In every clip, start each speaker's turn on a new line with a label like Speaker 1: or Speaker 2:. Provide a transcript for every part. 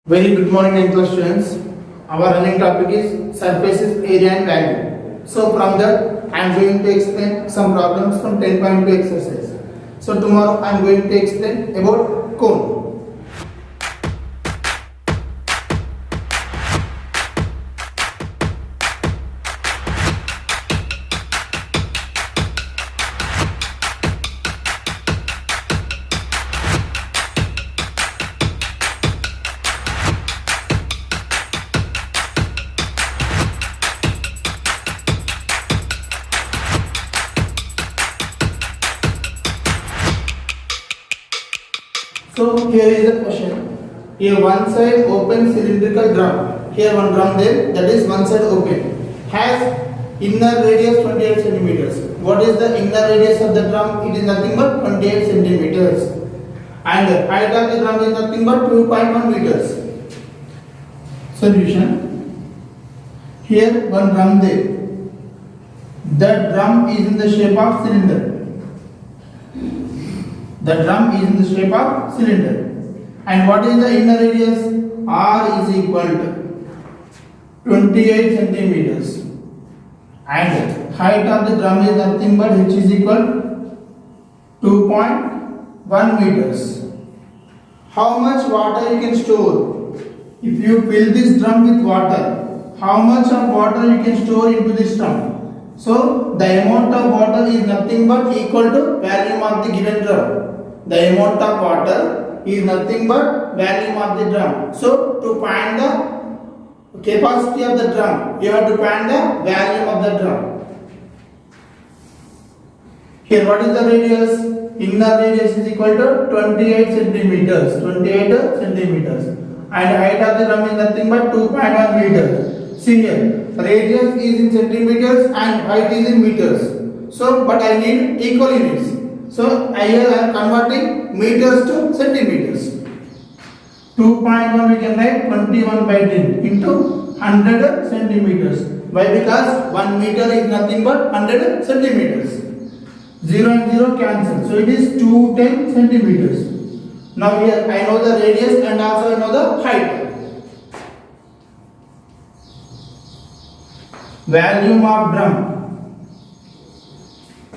Speaker 1: Very good morning, 9th class students. Our running topic is surfaces, area and value. So from that, I am going to explain some problems from 10.2 exercise. So tomorrow I am going to explain about cone. So here is the question. Here one side open cylindrical drum. Here one drum there, that is one side open. Has inner radius 28 centimeters. What is the inner radius of the drum? It is nothing but 28 centimeters. And height of the drum is nothing but 2.1 meters. Solution. Here one drum there. The drum is in the shape of cylinder. The drum is in the shape of cylinder. And what is the inner radius? R is equal to 28 centimeters. And height of the drum is nothing but H is equal to 2.1 meters. How much water you can store? If you fill this drum with water, how much of water you can store into this drum? So the amount of water is nothing but equal to volume of the given drum. The amount of water is nothing but volume of the drum. So to find the capacity of the drum, you have to find the volume of the drum. Here what is the radius? Inner radius is equal to 28 centimeters. 28 centimeters. And height of the drum is nothing but 2.1 meters. See here, radius is in centimeters and height is in meters. So, but I need equal units. So, here I am converting meters to centimeters. 2.1 we can write 21 by 10 into 100 centimeters. Why? Because 1 meter is nothing but 100 centimeters. 0 and 0 cancel. So, it is 210 centimeters. Now, here I know the radius and also I know the height. Volume of drum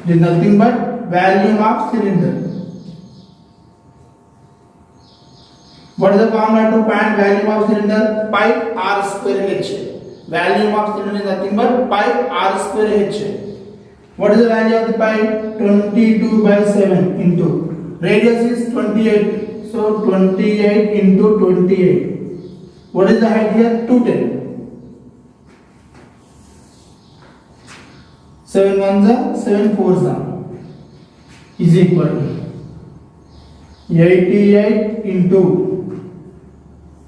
Speaker 1: is nothing but volume of cylinder. What is the formula to find volume of cylinder? Pi r square h. Volume of cylinder is nothing but pi r square h. What is the value of the pi? 22 by 7 into radius is 28. So 28 into 28. What is the height here? 210. 7 ones are 7 fours are is equal to 88 into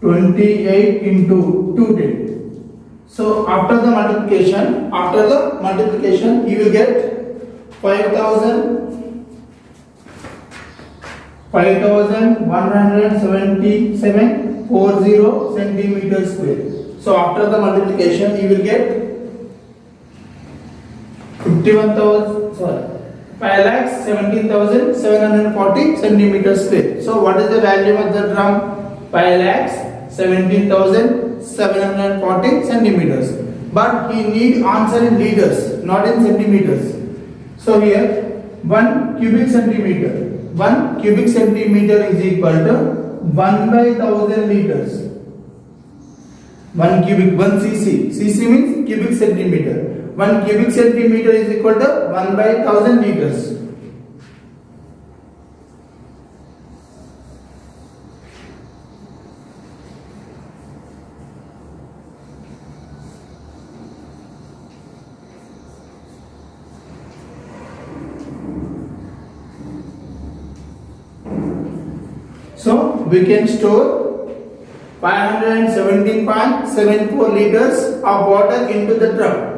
Speaker 1: 28 into 210. So after the multiplication, you will get 5177.40 centimeters square. So after the multiplication, you will get 5,17,740 centimeters square. So what is the value of the drum? 5,17,740 centimeters. But he need answer in liters, not in centimeters. So here 1 cubic centimeter. 1 cubic centimeter is equal to 1 by 1000 liters. 1 cubic, 1 cc. Cc means cubic centimeter. 1 cubic centimeter is equal to 1 by 1000 liters. So we can store 517.74 liters of water into the drum.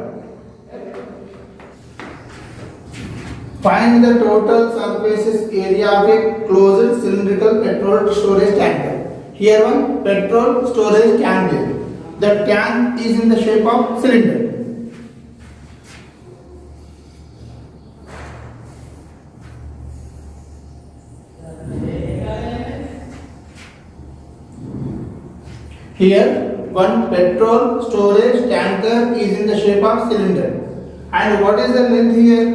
Speaker 1: Find the total surface area of a closed cylindrical petrol storage tanker. Here one petrol storage tank. The tank is in the shape of cylinder. Here one petrol storage tanker is in the shape of cylinder. And what is the length here?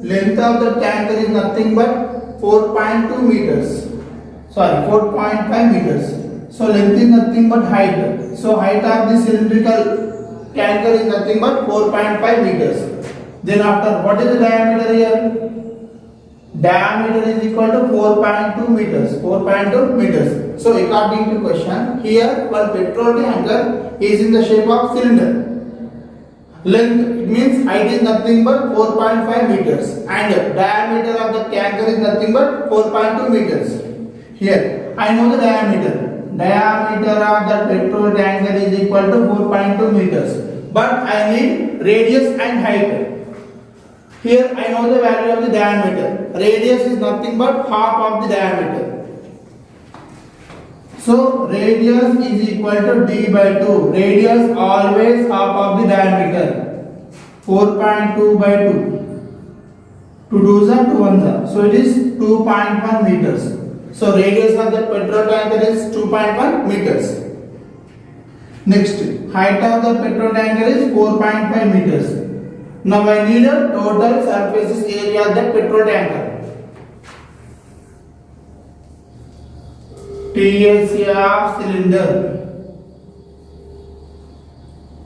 Speaker 1: Length of the tanker is nothing but 4.2 meters. Sorry, 4.5 meters. So length is nothing but height. So height of the cylindrical tanker is nothing but 4.5 meters. Then after, what is the diameter here? Diameter is equal to 4.2 meters. 4.2 meters. So according to question, here one petrol tanker is in the shape of cylinder. Length, it means height is nothing but 4.5 meters and diameter of the tanker is nothing but 4.2 meters. Here, I know the diameter. Diameter of the petrol tanker is equal to 4.2 meters. But I need radius and height. Here I know the value of the diameter. Radius is nothing but half of the diameter. So radius is equal to d by 2. Radius always half of the diameter. 4.2 by 2. 2 2s are 2 1s are. So it is 2.1 meters. So radius of the petrol tanker is 2.1 meters. Next, height of the petrol tanker is 4.5 meters. Now I need a total surface area of the petrol tanker. TSA of cylinder.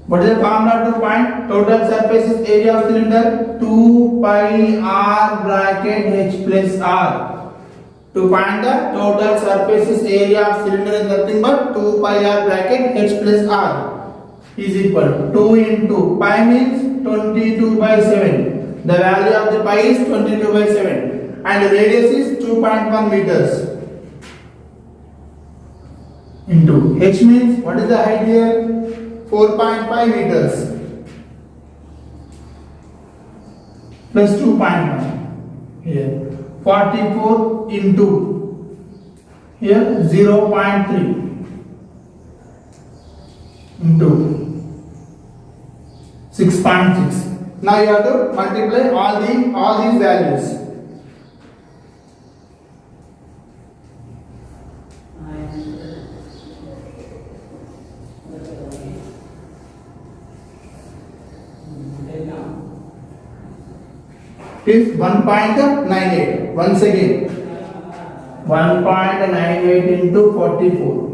Speaker 1: What is the formula to find total surface area of cylinder? 2 pi r bracket h plus r. To find the total surface area of cylinder is nothing but 2 pi r bracket h plus r is equal to 2 into pi means 22 by 7. The value of the pi is 22 by 7 and the radius is 2.1 meters. Into h means what is the height here? 4.5 meters plus 2.1 here 44 into here 0.3 into 6.6. Now you have to multiply all these values. Is 1.98. Once again, 1.98 into 44.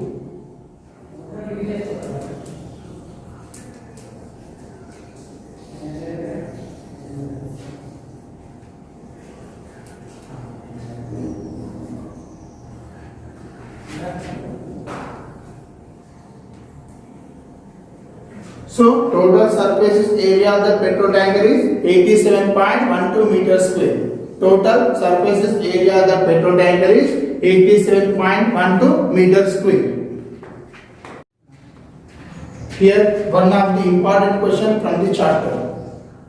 Speaker 1: So total surface area of the petrol tanker is 87.12 meters square. Total surface area of the petrol tanker is 87.12 meters square. Here one of the important question from the chapter.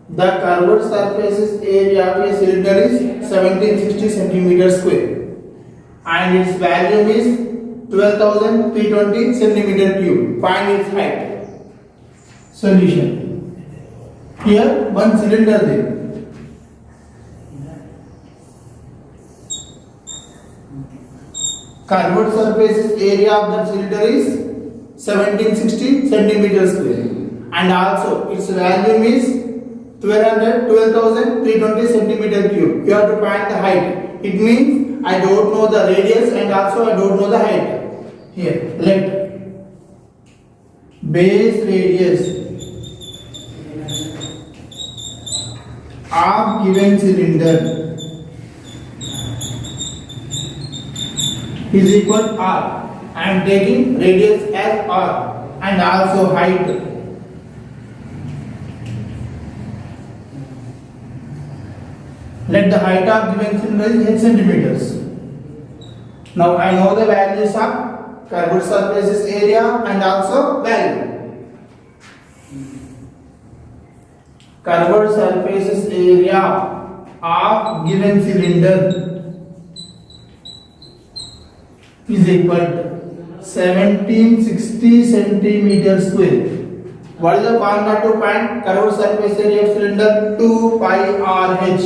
Speaker 1: The curved surface area of a cylinder is 1760 centimeters square and its volume is 12,320 centimeter cube. Find its height. Solution. Here one cylinder there. Curved surface area of that cylinder is 1760 centimeters square and also its volume is 12,320 centimeter cube. You have to find the height. It means I don't know the radius and also I don't know the height. Here let base radius of given cylinder is equal r. I am taking radius as r and also height. Let the height of given cylinder is 8 centimeters. Now I know the values of curved surface area and also value. Curved surface area of given cylinder is equal to 1760 centimeters square. What is the formula to find curved surface area of cylinder? 2 pi RH.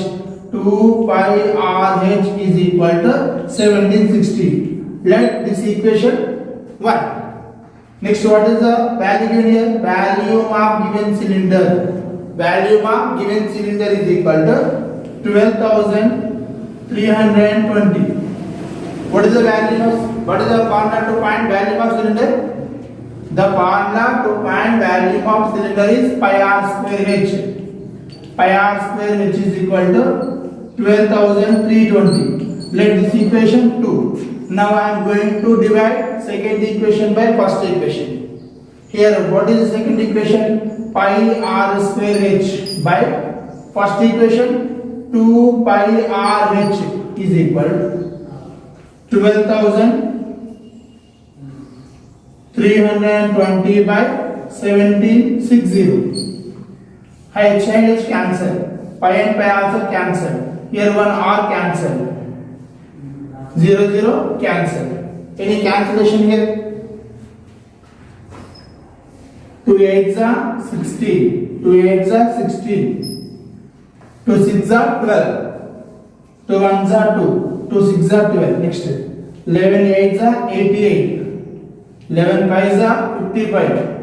Speaker 1: 2 pi RH is equal to 1760. Let this equation 1. Next, what is the value given here? Volume of given cylinder. Volume of given cylinder is equal to 12,320. What is the value of? What is the formula to find volume of cylinder? The formula to find volume of cylinder is pi r square h. Pi r square h is equal to 12,320. Let this equation 2. Now I am going to divide second equation by first equation. Here, what is the second equation? Pi r square h by first equation 2 pi r h is equal to 12,320 by 1760. H and h cancel. Pi and pi also cancel. Here one r cancel. 0 0 cancel. Any cancellation here? 2 8s are 16. 2 8s are 16. 2 6s are 12. 2 1s are 2. 2 6s are 12. Next. 11 8s are 88. 11 5s are 55.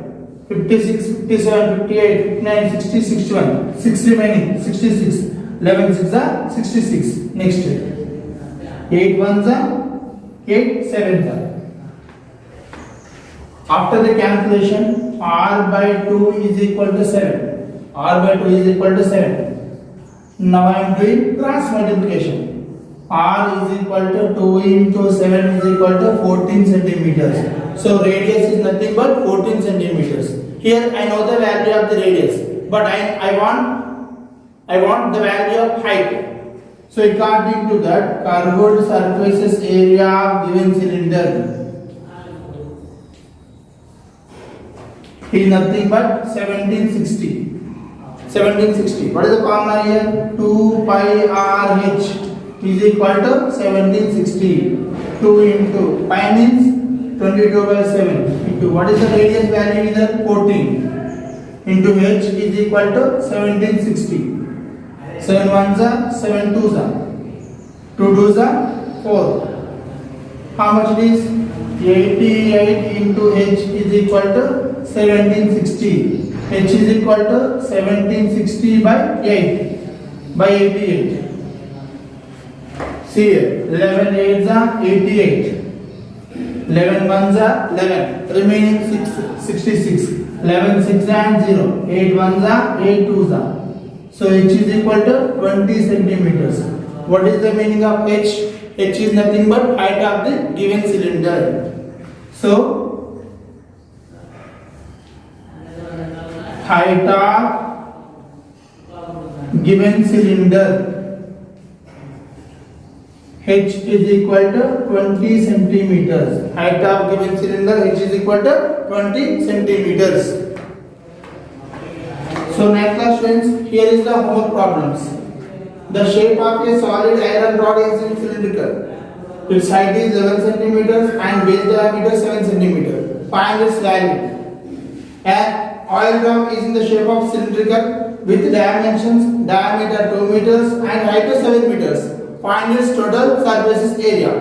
Speaker 1: 56, 57, 58, 59, 60, 61. 6 remaining. 66. 11 6s are 66. Next. 8 1s are 8 7s are. After the cancellation, r by 2 is equal to 7. R by 2 is equal to 7. Now I am doing cross multiplication. R is equal to 2 into 7 is equal to 14 centimeters. So radius is nothing but 14 centimeters. Here I know the value of the radius, but I want the value of height. So according to that, curved surfaces area of given cylinder is nothing but 1760. 1760. What is the formula here? 2 pi r h is equal to 1760. 2 into pi means 22 by 7 into what is the radius value is 14 into h is equal to 1760. 7 1s are 7 2s are 2 2s are 4. How much it is? 88 into h is equal to 1760. H is equal to 1760 by 8 by 88. See here, 11 8s are 88. 11 1s are 11. Remaining 66. 11 6 and 0. 8 1s are 8 2s are. So h is equal to 20 centimeters. What is the meaning of h? H is nothing but height of the given cylinder. So height of given cylinder h is equal to 20 centimeters. Height of given cylinder h is equal to 20 centimeters. So next class students, here is the homework problems. The shape of a solid iron rod is cylindrical. Its height is 11 centimeters and base diameter 7 centimeters. Find its value. An oil drum is in the shape of cylindrical with dimensions diameter 2 meters and height 7 meters. Find its total surface area.